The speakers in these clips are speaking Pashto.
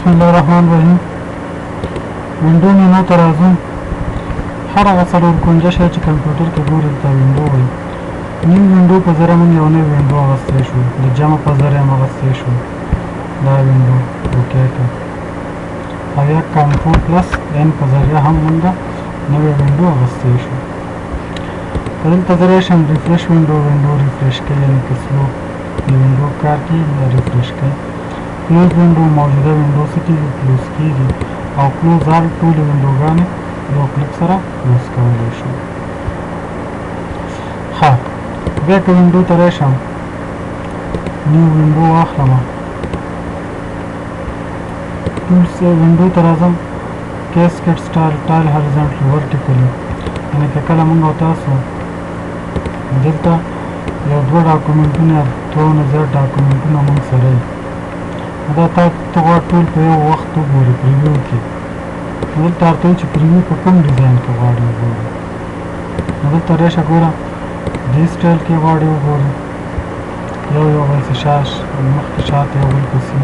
بسم الله الرحمن الرحیم. وینډو مینو ته راځو. هر هغه څلور کونجه شی چې کمپیوټر کې ګورئ ته وینډو وایي. نیم وینډو په ذریعه موږ یو نوی وینډو اخیستی شو، د جمع په ذریعه هم اخیستی شو. دا وینډو اوکې کړه، او یا کنټرول پلس ان په ذریعه هم موږ نوی وینډو اخیستی شو. که دلته زه راشم ریفریش وینډو ریفریش کوي، یعنې که سلو د وینډو کار کوي یا ریفریش کوي. کلوز وینډو موجوده وینډو څه کېږي؟ کلوز کېږي، او کلوز آل ټولې وینډوګانې یو کلیک سره کلوز کولی شو. ښه، بیا که وینډو ته راشم، نیو وینډو واخلم، ټولس وینډو ته راځم، کیسکیټ سټایل ټایل هاریزونټلي ورټیکلي، یعنې که کله موږ او تاسو دلته یو دوه ډاکومنټونه یا دوه زیات ډاکومنټونه موږ سره وي، دا ته غواړې ټول په یو وخت وګورې پریویو کې. دلته ورته وایي چې پریویو په کوم ډیزاین کې غواړې وګورې. نو دلته راشه ګوره، دې سټایل کې غواړې وګورې، یو یو بل شاش مخکې شاته یو بل پسې،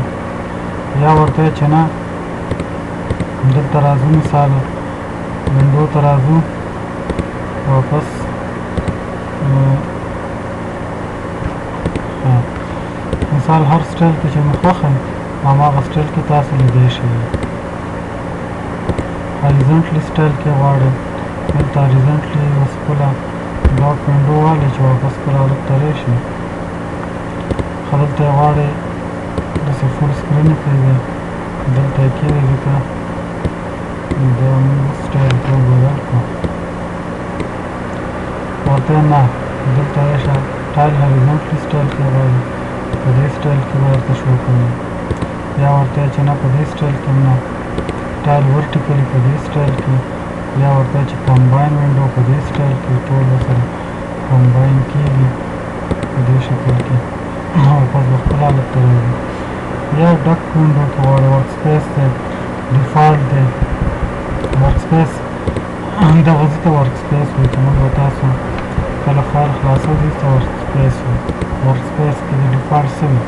یا ورته وایي چې نه دلته راځو، مثال وینډو ته راځو، واپس مثال هر سټایل کې چې مو خوښه وي هماغه سټایل کې تاسو لیدی شئ. هاریزونټلي سټایل کې غواړئ، دلته هاریزونټلي اوس خپله ډاټ وینډو والئ چې واپس خپله حالت ته راشي. ښه، دلته یې غواړئ داسې فول سکرین یې پرېږدئ، دلته یې کېږدئ، ځکه دا موږ سټایل ټول بدل کړو. ورته نه، دلته راشه ټایل هاریزونټلي سټایل کې غواړئ، په دې سټایل کې به ورته شو کوي، یا ورته چې نه په دې سټایل کې نه، ټایل ورټیکلي په دې سټایل کې، یا ورته چې کمباین وینډو په دې سټایل کې ټول سره کمباین کېږي په دې شکل کې، واپس به خپل حالت ته راځي. یا ډک وینډو کې غواړئ، ورک سپیس دی، ډیفالټ دی، ورک سپیس دغه ځای ته ورک سپیس وایي، چې موږ به تاسو کله فایل خلاصوو دې ته ورک سپیس وایي. ورک سپیس کې د ډیفالټ څه وي،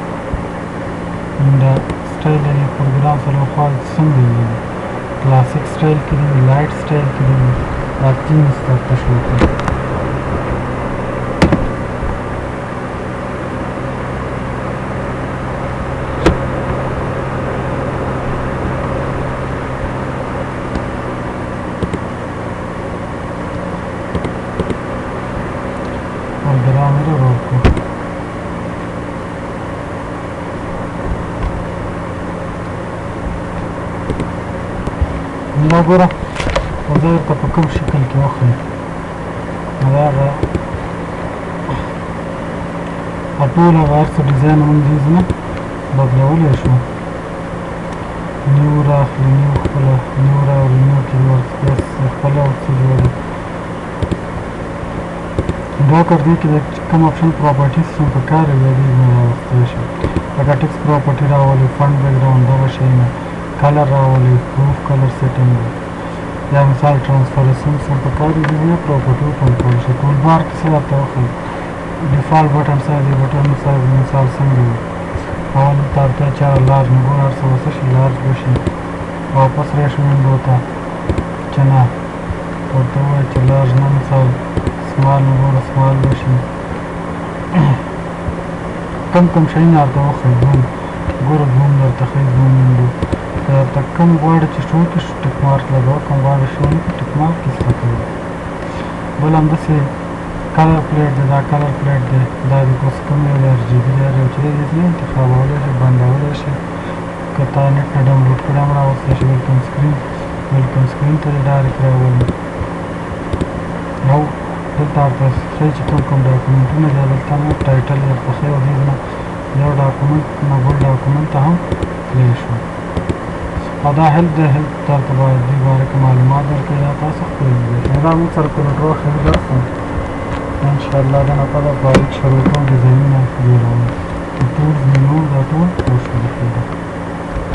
دا سټایل یې پروګرام سره خوا څنګه وي، کلاسیک سټایل کې دی، لایټ سټایل کې دی، دا تیمز درته شو کوي. پروګرام یې ورکړو. دا ګوره زه درته په کوم شکل کې وښیم، نو دا هغه ټول هغه هر څه ډیزاین موږ دې نه بدلولی شو. نیو راخلي، نیو خپله نیو راوړي، نیو کې ورک سپیس خپله ورڅه جوړوي. دا کار دی کې د کوم آپشن پراپرټیز چې په کار وي بیا دې نه راوستی شي، لکه ټکس پراپرټي راولئ، فنټ بیکګراونډ دغه شی نه، کلر راولئ، پروف کلر سیټینګ، یا مثال ټرانسفرنسنس هم په کار وي، دې نه پراپرټي وکنټرول شي. ټول بار کې څه درته وښیم، ډیفالټ بټن سایز دی، بټن سایز مثال څنګه وي، اول ته اړتیا چې هغه لارج نو ګوره هر څه به څه شي لارج به شي. واپس راشو وینډو ته چې نه ورته ووایه چې لارج نه، مثال سمال نو ګوره سمال به شي. کم کم شیونه درته وښیم، زوم ګوره زوم درته ښیي، زوم وینډو که درته کوم غواړې چې شو کړي ټک مارک لګوه، کوم غواړې شو نه کړي ټک مارک ایسته کوي. بل همداسې کلر پلیټ دی، دا کلر پلیټ دی، دا د کوس کوم یو دی RGB دی، هر یو چې دی دې انتخابولی شي، بندولی شي. که تا نیټ نه ډاونلوډ کړی هم راوستلی شي. ویلکم سکرین ته دې ډایرکټ راولي، او دلته ورته ښایي چې کوم کوم ډاکومنټونه دي، دلته نه ټایټل یې ورته ښایي، او دې نه یو ډاکومنټ نه بل ډاکومنټ ته هم تللی شو. او دا هیلپ دی، هیلپ درته به دې باره کې معلومات درکوي، یا تاسو خپل ولیدلی شئ. دا موږ سره کمپیوټر وښیي درس دی، انشاءالله دا نه پته باریک شروع کوم ډیزاینونه جوړوم، ټولز مینو دا ټول وښودل کېږي.